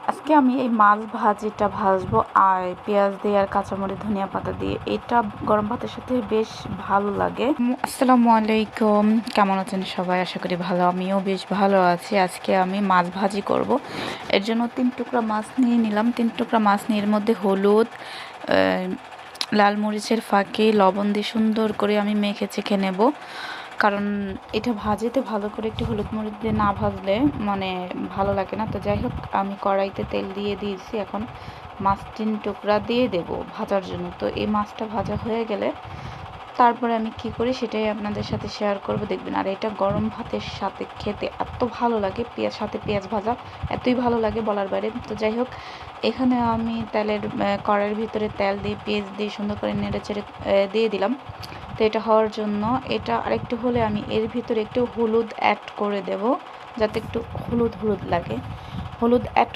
আজকে আমি এই মাছ ভাজিটা ভাজবো আর পেঁয়াজ দিয়ে আর কাঁচামরিচ ধনিয়া পাতা দিয়ে। এটা গরম ভাতের সাথে বেশ ভালো লাগে। আসসালামু আলাইকুম, কেমন আছেন সবাই? আশা করি ভালো। আমিও বেশ ভালো আছি। আজকে আমি মাছ ভাজি করব। এর জন্য 3 টুকরা মাছ নিয়ে নিলাম। 3 টুকরা মাছ নিয়ে এর মধ্যে হলুদ, লাল মরিচের ফাঁকে লবণ দিয়ে সুন্দর করে আমি মেখে চেখে নেব। কারণ এটা ভাজিতে ভালো করে একটু হলুদ মরিচ দিয়ে না ভাজলে মানে ভালো লাগে না। তো যাই হোক, আমি কড়াইতে তেল দিয়ে দিয়েছি। এখন মাছ 3 টুকরা দিয়ে দেব ভাজার জন্য। তো এই মাছটা ভাজা হয়ে গেলে তারপরে আমি কি করি সেটাই আপনাদের সাথে শেয়ার করব, দেখবেন। আর এটা গরম ভাতের সাথে খেতে এত ভালো লাগে, সাথে পেঁয়াজ ভাজা এতই ভালো লাগে বলার বাইরে। তো যাই হোক, এখানে আমি কড়াইয়ের ভিতরে তেল দিয়ে পেঁয়াজ দিয়ে সুন্দর করে নেড়ে চেড়ে দিয়ে দিলাম। তো এটা হওয়ার জন্য এটা আরেকটু হলে আমি এর ভিতরে একটু হলুদ অ্যাড করে দেব, যাতে একটু হলুদ হলুদ লাগে। হলুদ অ্যাড